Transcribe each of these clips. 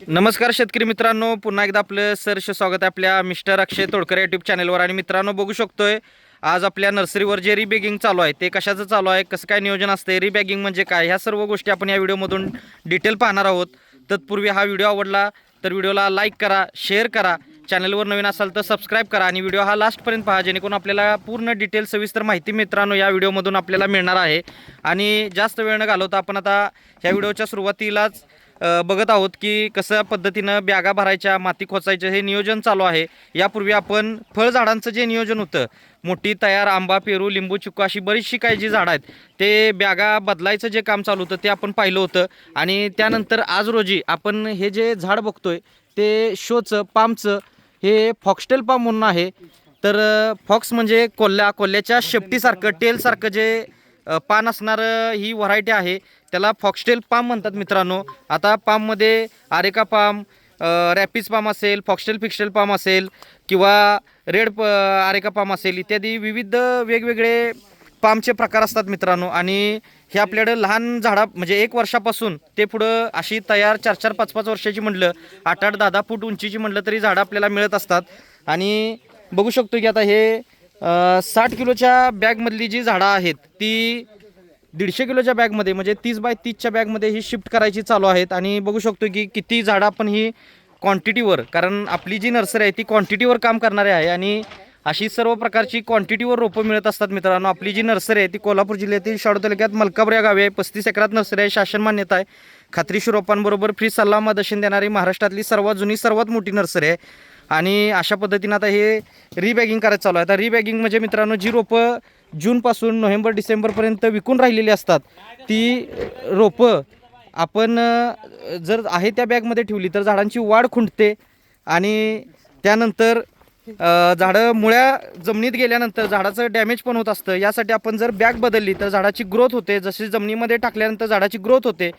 नमस्कार शेतकरी मित्रांनो, पुन्हा एकदा आपलं सहर्ष स्वागत आहे आपल्या मिस्टर अक्षय तोडकर यूट्यूब चॅनलवर. आणि मित्रांनो, बघू शकतोय आज आपल्या नर्सरीवर जे रिबॅगिंग चालू आहे ते कशाचं चालू आहे, कसं काय नियोजन असते, रिबॅगिंग म्हणजे काय, ह्या सर्व गोष्टी आपण या व्हिडिओमधून डिटेल पाहणार आहोत. तत्पूर्वी हा व्हिडिओ आवडला तर व्हिडिओला लाईक करा, शेअर करा, चॅनलवर नवीन असाल तर सबस्क्राईब करा आणि व्हिडिओ हा लास्टपर्यंत पहा, जेणेकरून आपल्याला पूर्ण डिटेल सविस्तर माहिती मित्रांनो या व्हिडिओमधून आपल्याला मिळणार आहे. आणि जास्त वेळ न घालवता आपण आता ह्या व्हिडिओच्या सुरुवातीलाच बघत आहोत की कसं पद्धतीनं बॅगा भरायच्या, माती खोचायचं हे नियोजन चालू आहे. यापूर्वी आपण फळझाडांचं जे नियोजन होतं, मोठी तयार आंबा, पेरू, लिंबू, चिक्कू अशी बरीचशी काही जी झाडं आहेत ते बॅगा बदलायचं जे काम चालू होतं ते आपण पाहिलं होतं. आणि त्यानंतर आज रोजी आपण हे जे झाड बघतोय ते शोचं पामचं, हे फॉक्सटेल पाम म्हणून आहे. तर फॉक्स म्हणजे कोल्ह्याच्या शेपटीसारखं टेलसारखं जे पान असणारं ही व्हरायटी आहे, त्याला फॉक्सटेल पाम म्हणतात मित्रांनो. आता पाममध्ये आरेका पाम, रॅपिस पाम असेल, फॉक्सटेल फिक्सटेल पाम असेल किंवा आरेका पाम असेल, इत्यादी विविध वेगवेगळे पामचे प्रकार असतात मित्रांनो. आणि हे आपल्याकडं लहान झाडा म्हणजे 1 वर्षापासून ते पुढं अशी तयार 4-4, 5-5 वर्षाची म्हटलं, 8-8, 10-10 फूट उंचीची म्हटलं तरी झाडं आपल्याला मिळत असतात. आणि बघू शकतो की आता हे 60 किलोच्या बॅगमधली जी झाडं आहेत ती 150 किलोच्या बॅगमध्ये म्हणजे 30 बाय 30च्या बॅगमध्ये ही शिफ्ट करायची चालू आहेत. आणि बघू शकतो की किती झाडं आपण ही क्वांटिटीवर, कारण आपली जी नर्सरी आहे ती क्वांटिटीवर काम करणारी आहे आणि अशी सर्व प्रकारची क्वांटिटीवर रोपं मिळत असतात मित्रांनो. आपली जी नर्सरी आहे ती कोल्हापूर जिल्ह्यातील शाडू तालुक्यात मलकापूर या गावी आहे. 35 एकरात नर्सरी आहे, शासन मान्यता आहे, खात्रीशीर रोपांबरोबर फ्री सल्ला मदर्शन देणारी महाराष्ट्रातली सर्वात जुनी सर्वात मोठी नर्सरी आहे. आणि अशा पद्धतीनं आता हे रिबॅगिंग करायचं चालू आहे. आता रिबॅगिंग म्हणजे मित्रांनो, जी रोपं जूनपासून नोव्हेंबर डिसेंबरपर्यंत विकून राहिलेली असतात ती रोपं आपण जर आहे त्या बॅगमध्ये ठेवली तर झाडांची वाढ खुंटते आणि त्यानंतर झाडं मुळ्या जमिनीत गेल्यानंतर झाडाचं डॅमेज पण होत असतं. यासाठी आपण जर बॅग बदलली तर झाडाची ग्रोथ होते. जशी जमिनीमध्ये टाकल्यानंतर झाडाची ग्रोथ होते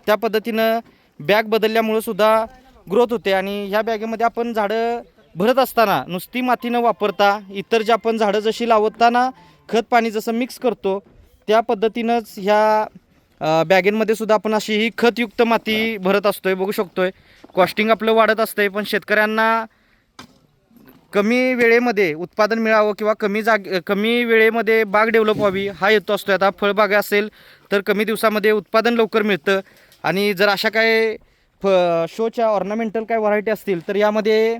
त्या पद्धतीनं बॅग बदलल्यामुळं सुद्धा ग्रोथ होते. आणि ह्या बॅगेमध्ये आपण झाडं भरत असताना नुसती माती न वापरता इतर जे आपण झाडं जशी लावताना खत पाणी जसं मिक्स करतो त्या पद्धतीनंच ह्या बॅगेंमध्ये सुद्धा आपण अशी ही खतयुक्त माती भरत असतोय. बघू शकतोय कॉस्टिंग आपलं वाढत असतंय, पण शेतकऱ्यांना कमी वेळेमध्ये उत्पादन मिळावं किंवा कमी वेळेमध्ये बाग डेव्हलप व्हावी हा हेतू असतो. आता फळबाग असेल तर कमी दिवसामध्ये उत्पादन लवकर मिळतं. आणि जर अशा काय शोच्या ऑर्नामेंटल काय व्हरायटी असतील तर यामध्ये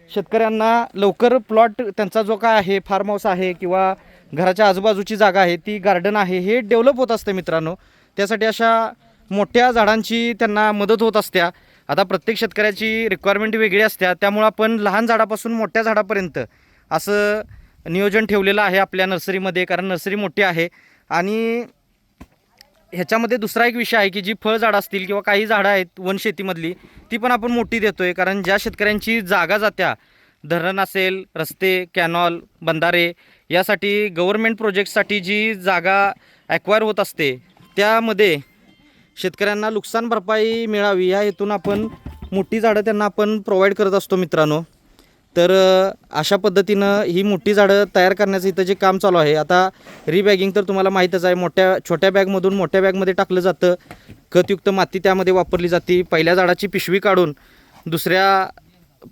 शेतकऱ्यांना लवकर प्लॉट त्यांचा जो काय आहे, फार्म हाऊस आहे किंवा घराच्या आजूबाजूची जागा आहे, ती गार्डन आहे, हे डेव्हलप होत असते मित्रांनो. त्यासाठी अशा मोठ्या झाडांची त्यांना मदत होत असते. आता प्रत्येक शेतकऱ्याची रिक्वायरमेंट वेगळी असते, त्यामुळं आपण लहान झाडापासून मोठ्या झाडापर्यंत असं नियोजन ठेवलेलं आहे आपल्या नर्सरीमध्ये, कारण नर्सरी मोठी आहे. आणि ह्याच्यामध्ये दुसरा एक विषय आहे की जी फळझाडं असतील किंवा काही झाडं आहेत वनशेतीमधली ती पण आपण मोठी देतो आहे. कारण ज्या शेतकऱ्यांची जागा जात्या, धरण असेल, रस्ते, कॅनॉल, बंधारे यासाठी गव्हर्मेंट प्रोजेक्टसाठी जी जागा ॲक्वायर होत असते त्यामध्ये शेतकऱ्यांना नुकसान भरपाई मिळावी या हेतून आपण मोठी झाडं त्यांना आपण प्रोव्हाइड करत असतो मित्रांनो. तर अशा पद्धतीनं ही मोठी झाडं तयार करण्याचं इथं जे काम चालू आहे. आता रिबॅगिंग तर तुम्हाला माहीतच आहे, छोट्या बॅगमधून मोठ्या बॅगमध्ये टाकलं जातं, खतयुक्त माती त्यामध्ये वापरली जाते, पहिल्या झाडाची पिशवी काढून दुसऱ्या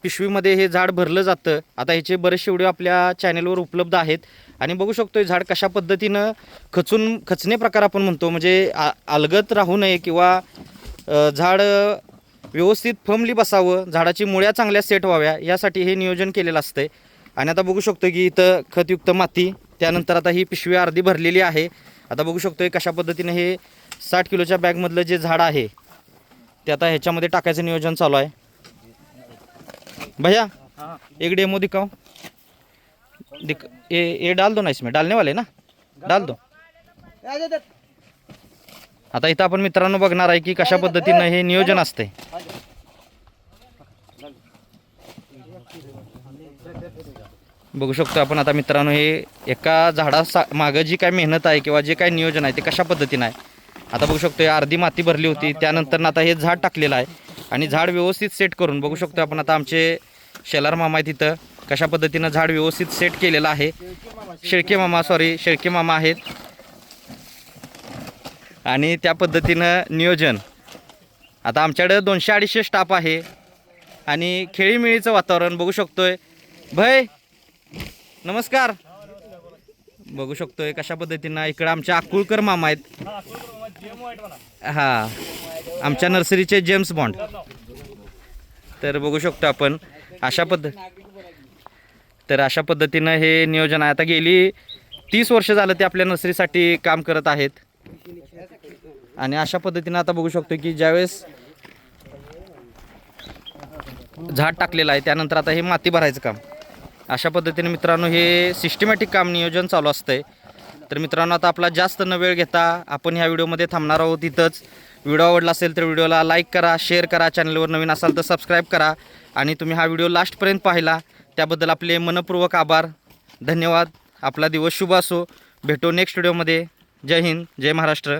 पिशवीमध्ये हे झाड भरलं जातं. आता ह्याचे बरेचसे व्हिडिओ आपल्या चॅनलवर उपलब्ध आहेत. आणि बघू शकतो हे झाड कशा पद्धतीनं खचणे प्रकार आपण म्हणतो, म्हणजे अलगद राहू नये किंवा झाड व्यवस्थित फर्मली बसावं, झाडाची मुळ्या चांगल्या सेट व्हाव्या यासाठी हे नियोजन केलेलं असतं. आणि आता बघू शकतो की इथं खतयुक्त माती, त्यानंतर आता ही पिशवी अर्धी भरलेली आहे. आता बघू शकतो कशा पद्धतीनं हे 60 किलोच्या बॅगमधलं जे झाड आहे ते आता ह्याच्यामध्ये टाकायचं नियोजन चालू आहे. भैया एक डेमो दिखाओ, ये डाल दो ना, इसमें डालने वाले ना, डाल दो. आता इथं आपण मित्रांनो बघणार आहे की कशा पद्धतीनं हे नियोजन असते. बघू शकतो आपण आता मित्रांनो हे एका मागं जी काय मेहनत आहे किंवा जे काय नियोजन आहे ते कशा पद्धतीनं आहे. आता बघू शकतो अर्धी माती भरली होती, त्यानंतर आता हे झाड टाकलेलं आहे आणि झाड व्यवस्थित सेट करून बघू शकतो आपण. आता आमचे शेलार मामा आहे तिथं कशा पद्धतीनं झाड व्यवस्थित सेट केलेलं आहे. शेळके मामा आहेत आणि त्या पद्धतीनं नियोजन आता आमच्याकडे 200-250 स्टाफ आहे आणि खेळीमेळीचं वातावरण बघू शकतोय. भय नमस्कार. बघू शकतोय कशा पद्धतीनं इकडं आमच्या अकुळकर मामा आहेत. हा, आमच्या नर्सरीचे जेम्स बॉन्ड. तर बघू शकतो आपण अशा पद्धतीनं हे नियोजन आहे. आता गेली 30 वर्ष झालं ते आपल्या नर्सरीसाठी काम करत आहेत. आणि अशा पद्धतीनं आता बघू शकतो की ज्यावेळेस झाड टाकलेलं आहे त्यानंतर आता हे माती भरायचं काम, अशा पद्धतीने मित्रांनो हे सिस्टमॅटिक काम नियोजन चालू असतंय. तर मित्रांनो आता आपला जास्त न वेळ घेता आपण ह्या व्हिडिओमध्ये थांबणार आहोत इथंच. व्हिडिओ आवडला असेल तर व्हिडिओला लाईक करा, शेअर करा, चॅनलवर नवीन असाल तर सबस्क्राईब करा. आणि तुम्ही हा व्हिडिओ लास्टपर्यंत पाहिला त्याबद्दल आपले मनपूर्वक आभार. धन्यवाद. आपला दिवस शुभ असो. भेटू नेक्स्ट व्हिडिओमध्ये. जय हिंद, जय महाराष्ट्र.